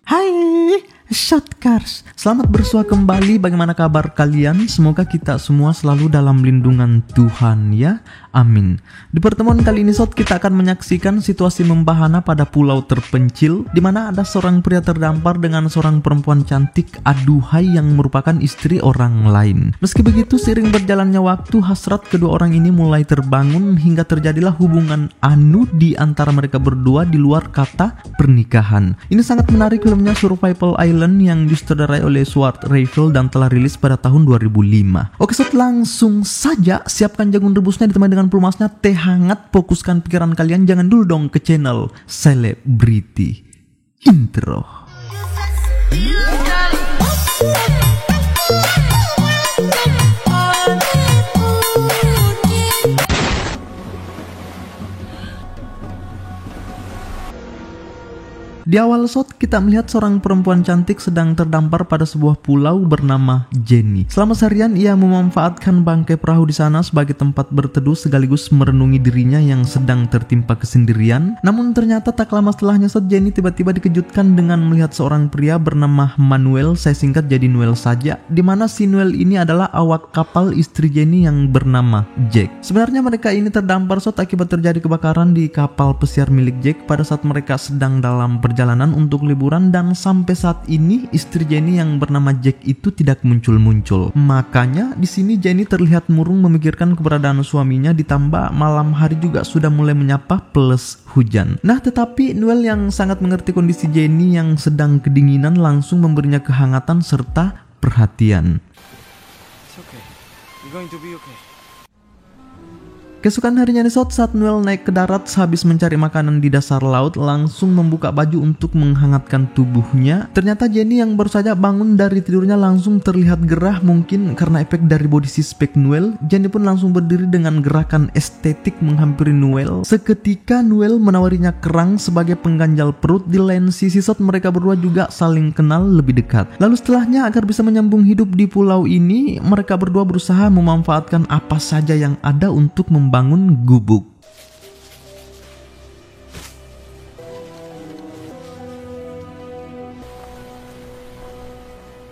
Hai Shotcars, selamat bersua kembali. Bagaimana kabar kalian? Semoga kita semua selalu dalam lindungan Tuhan ya, amin. Di pertemuan kali ini Shot, kita akan menyaksikan situasi membahana pada pulau terpencil, di mana ada seorang pria terdampar dengan seorang perempuan cantik aduhai yang merupakan istri orang lain. Meski begitu, seiring berjalannya waktu, hasrat kedua orang ini mulai terbangun hingga terjadilah hubungan anu di antara mereka berdua di luar kata pernikahan. Ini sangat menarik filmnya Survival Island yang disutradarai oleh Stuart Rayfield dan telah rilis pada tahun 2005. Oke Shot, langsung saja siapkan jagung rebusnya ditemani dengan pelumasnya, teh hangat, fokuskan pikiran kalian, jangan dulu dong ke channel Selebriti. Intro. Di awal shot, kita melihat seorang perempuan cantik sedang terdampar pada sebuah pulau bernama Jenny. Selama seharian, ia memanfaatkan bangkai perahu di sana sebagai tempat berteduh sekaligus merenungi dirinya yang sedang tertimpa kesendirian. Namun ternyata tak lama setelahnya shot, Jenny tiba-tiba dikejutkan dengan melihat seorang pria bernama Manuel, saya singkat jadi Noel saja, dimana si Noel ini adalah awak kapal istri Jenny yang bernama Jack. Sebenarnya mereka ini terdampar shot akibat terjadi kebakaran di kapal pesiar milik Jack pada saat mereka sedang dalam perjalanan untuk liburan, dan sampai saat ini istri Jenny yang bernama Jack itu tidak muncul-muncul. Makanya di sini Jenny terlihat murung memikirkan keberadaan suaminya, ditambah malam hari juga sudah mulai menyapa plus hujan. Nah, tetapi Noel yang sangat mengerti kondisi Jenny yang sedang kedinginan langsung memberinya kehangatan serta perhatian. It's okay. You're going to be okay. Keesokan harinya nih Shot, saat Noel naik ke darat sehabis mencari makanan di dasar laut, langsung membuka baju untuk menghangatkan tubuhnya. Ternyata Jenny yang baru saja bangun dari tidurnya langsung terlihat gerah, mungkin karena efek dari body six-pack Noel. Jenny pun langsung berdiri dengan gerakan estetik menghampiri Noel. Seketika Noel menawarinya kerang sebagai pengganjal perut. Di lain sisi Shot, mereka berdua juga saling kenal lebih dekat. Lalu setelahnya, agar bisa menyambung hidup di pulau ini, mereka berdua berusaha memanfaatkan apa saja yang ada untuk membangun gubuk.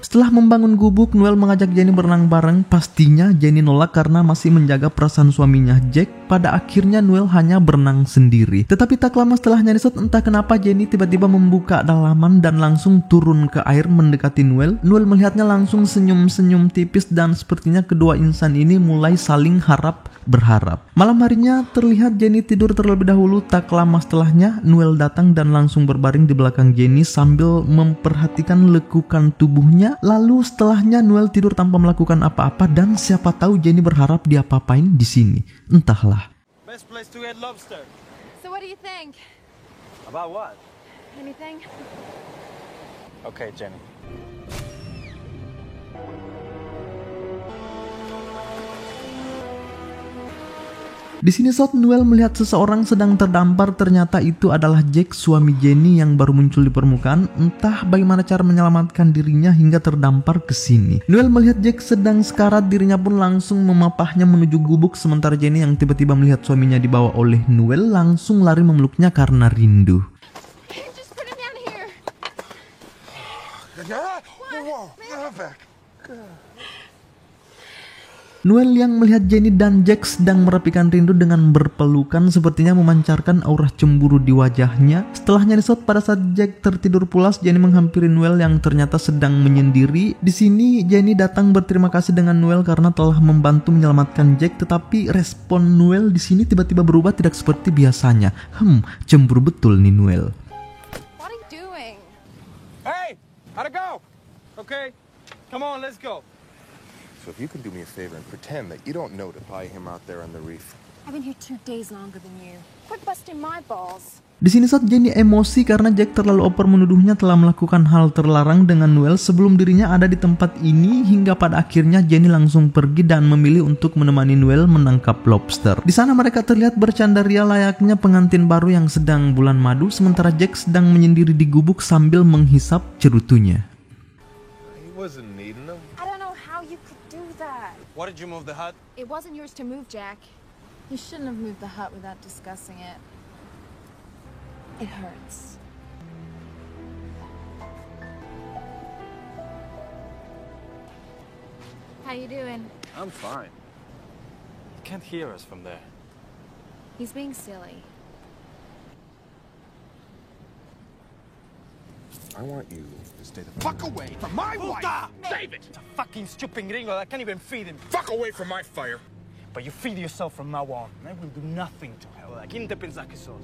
Setelah membangun gubuk, Noel mengajak Jenny berenang bareng. Pastinya Jenny nolak karena masih menjaga perasaan suaminya Jack. Pada akhirnya Noel hanya berenang sendiri. Tetapi tak lama setelahnya entah kenapa Jenny tiba-tiba membuka dalaman dan langsung turun ke air mendekati Noel. Noel melihatnya langsung senyum-senyum tipis dan sepertinya kedua insan ini mulai saling harap berharap. Malam harinya terlihat Jenny tidur terlebih dahulu. Tak lama setelahnya Noel datang dan langsung berbaring di belakang Jenny sambil memperhatikan lekukan tubuhnya. Lalu setelahnya Noel tidur tanpa melakukan apa-apa, dan siapa tahu Jenny berharap diapa-apain di sini. Entahlah. Best place to get lobster. So what do you think? About what? Anything? Okay, Jenny. Di sini Shot, Noel melihat seseorang sedang terdampar. Ternyata itu adalah Jack, suami Jenny yang baru muncul di permukaan. Entah bagaimana cara menyelamatkan dirinya hingga terdampar ke sini. Noel melihat Jack sedang sekarat, dirinya pun langsung memapahnya menuju gubuk. Sementara Jenny yang tiba-tiba melihat suaminya dibawa oleh Noel langsung lari memeluknya karena rindu. Just put him down here. Whoa, back. Noel yang melihat Jenny dan Jack sedang merapikan rindu dengan berpelukan sepertinya memancarkan aura cemburu di wajahnya. Setelahnya Shot, pada saat Jack tertidur pulas, Jenny menghampiri Noel yang ternyata sedang menyendiri. Di sini Jenny datang berterima kasih dengan Noel karena telah membantu menyelamatkan Jack, tetapi respon Noel di sini tiba-tiba berubah tidak seperti biasanya. Cemburu betul nih Noel. What are you doing? Hey, how'd it go? Okay, come on, let's go. So if you can do me a favor and pretend that you don't know to buy him out there on the reef. I've been here 2 days longer than you. Quit busting my balls. Di sini saat Jenny emosi karena Jack terlalu over menuduhnya telah melakukan hal terlarang dengan Noel sebelum dirinya ada di tempat ini, hingga pada akhirnya Jenny langsung pergi dan memilih untuk menemani Noel menangkap lobster. Di sana mereka terlihat bercanda ria layaknya pengantin baru yang sedang bulan madu, sementara Jack sedang menyendiri di gubuk sambil menghisap cerutunya. He wasn't needing them. I don't know how you could do that. Why did you move the hut? It wasn't yours to move, Jack. You shouldn't have moved the hut without discussing it. It hurts. How you doing? I'm fine. You can't hear us from there. He's being silly. I want you to stay the fuck away from my wife! David! It's a fucking stupid gringo that can't even feed him. Fuck away from my fire! But you feed yourself from now on, and I will do nothing to help. Like, ¿quién te pensás que sos?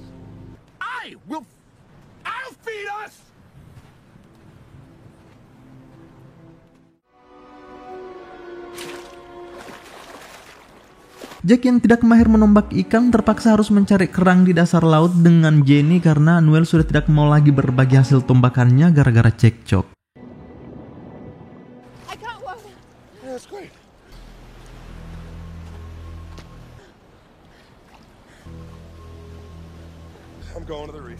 I'll feed us! Jack yang tidak mahir menombak ikan terpaksa harus mencari kerang di dasar laut dengan Jenny karena Noel sudah tidak mau lagi berbagi hasil tombakannya gara-gara cekcok. I got one. Yeah, that's great. I'm going to the reef.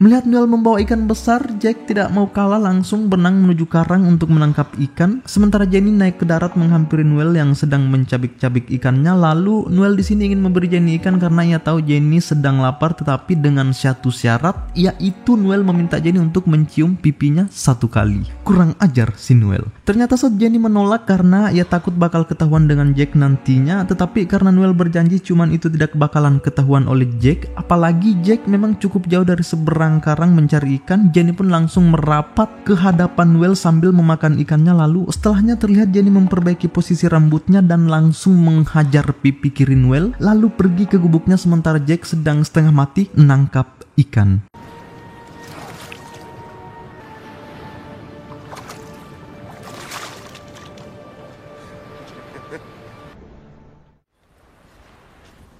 Melihat Noel membawa ikan besar, Jack tidak mau kalah langsung berenang menuju karang untuk menangkap ikan. Sementara Jenny naik ke darat menghampiri Noel yang sedang mencabik-cabik ikannya. Lalu Noel di sini ingin memberi Jenny ikan karena ia tahu Jenny sedang lapar, tetapi dengan satu syarat, yaitu Noel meminta Jenny untuk mencium pipinya 1 kali. Kurang ajar si Noel. Ternyata saat Jenny menolak karena ia takut bakal ketahuan dengan Jack nantinya, tetapi karena Noel berjanji cuman itu tidak bakalan ketahuan oleh Jack, apalagi Jack memang cukup jauh dari seberang karang mencari ikan. Jenny pun langsung merapat ke hadapan Noel sambil memakan ikannya. Lalu setelahnya terlihat Jenny memperbaiki posisi rambutnya dan langsung menghajar pipi kiri Noel, lalu pergi ke gubuknya sementara Jack sedang setengah mati menangkap ikan.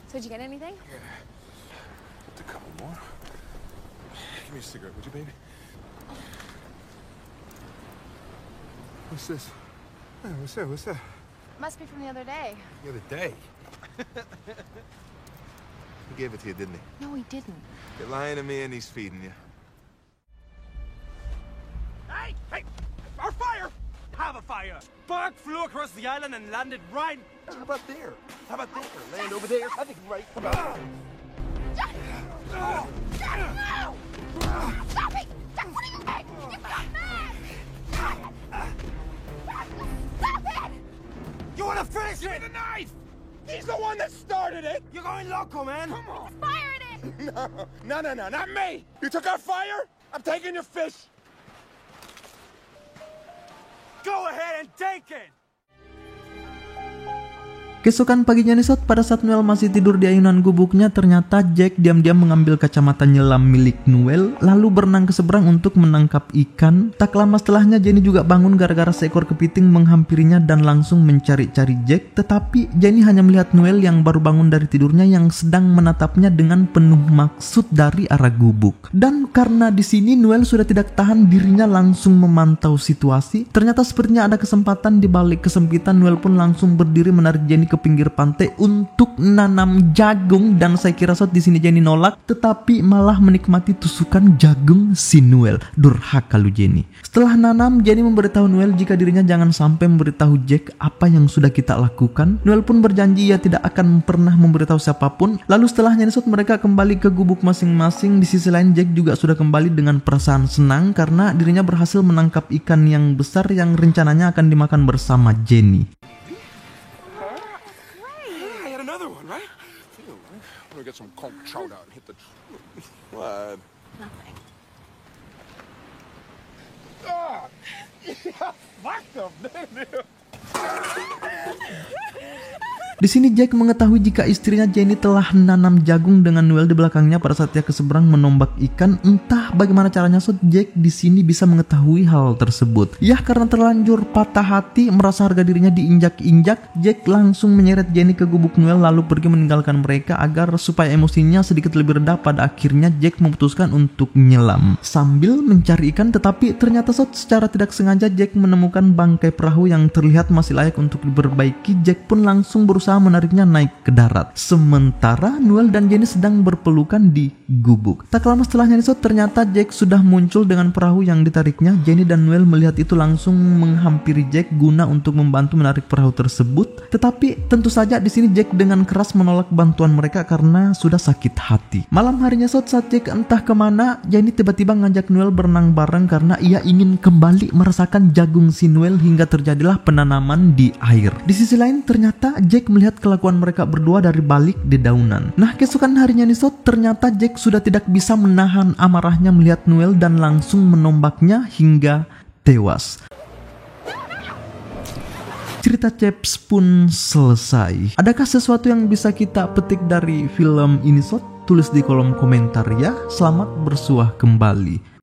So did you get anything? A couple more. Give me a cigarette, would you, baby? What's this? Hey, what's that? What's that? Must be from the other day. The other day. He gave it to you, didn't he? No, he didn't. You're lying to me and he's feeding you. Hey! Hey! Our fire! Have a fire! Spark flew across the island and landed right... How about there? How about there? Land over there? I think right about there. Jack! No! Jack, no! Stop it! Jack, what are you doing? You've got mad! Jack, stop it! You wanna finish Give me it? the knife! He's the one that started it! You're going loco, man! Come on! Fired it! No, not me! You took our fire? I'm taking your fish! Go ahead and take it! Keesokan paginya nih Sot, pada saat Noel masih tidur di ayunan gubuknya, ternyata Jack diam-diam mengambil kacamata nyelam milik Noel lalu berenang ke seberang untuk menangkap ikan. Tak lama setelahnya Jenny juga bangun gara-gara seekor kepiting menghampirinya dan langsung mencari-cari Jack, tetapi Jenny hanya melihat Noel yang baru bangun dari tidurnya yang sedang menatapnya dengan penuh maksud dari arah gubuk. Dan karena di sini Noel sudah tidak tahan dirinya langsung memantau situasi. Ternyata sepertinya ada kesempatan di balik kesempitan. Noel pun langsung berdiri menarik Jenny ke pinggir pantai untuk nanam jagung, dan saya kira Sot di sini Jenny nolak, tetapi malah menikmati tusukan jagung si Noel. Durhaka lu Jenny. Setelah nanam, Jenny memberitahu Noel jika dirinya jangan sampai memberitahu Jack apa yang sudah kita lakukan. Noel pun berjanji ia tidak akan pernah memberitahu siapapun. Lalu setelahnya Sot mereka kembali ke gubuk masing-masing. Di sisi lain Jack juga sudah kembali dengan perasaan senang karena dirinya berhasil menangkap ikan yang besar yang rencananya akan dimakan bersama Jenny. Get some cold chowder and hit the... What? Nothing. Ah! Yeah, fuck them, man. Di sini Jack mengetahui jika istrinya Jenny telah menanam jagung dengan Noel di belakangnya pada saat ia ke seberang menombak ikan. Entah bagaimana caranya Jack di sini bisa mengetahui hal tersebut. Ya karena terlanjur patah hati, merasa harga dirinya diinjak-injak, Jack langsung menyeret Jenny ke gubuk Noel lalu pergi meninggalkan mereka agar supaya emosinya sedikit lebih reda. Pada akhirnya Jack memutuskan untuk menyelam sambil mencari ikan, tetapi ternyata secara tidak sengaja Jack menemukan bangkai perahu yang terlihat masih layak untuk diperbaiki. Jack pun langsung berusaha berusaha menariknya naik ke darat. Sementara Noel dan Jenny sedang berpelukan di gubuk. Tak lama setelahnya Nisot, ternyata Jack sudah muncul dengan perahu yang ditariknya. Jenny dan Noel melihat itu langsung menghampiri Jack guna untuk membantu menarik perahu tersebut. Tetapi tentu saja di sini Jack dengan keras menolak bantuan mereka karena sudah sakit hati. Malam harinya saat Jack entah kemana, Jenny tiba-tiba ngajak Noel berenang bareng karena ia ingin kembali merasakan jagung si Noel hingga terjadilah penanaman di air. Di sisi lain ternyata Jack melihat kelakuan mereka berdua dari balik dedaunan. Nah, keesokan harinya Nisot, ternyata Jack sudah tidak bisa menahan amarahnya melihat Noel dan langsung menombaknya hingga tewas. Cerita Chaps pun selesai. Adakah sesuatu yang bisa kita petik dari film ini, Sot? Tulis di kolom komentar ya. Selamat bersuah kembali.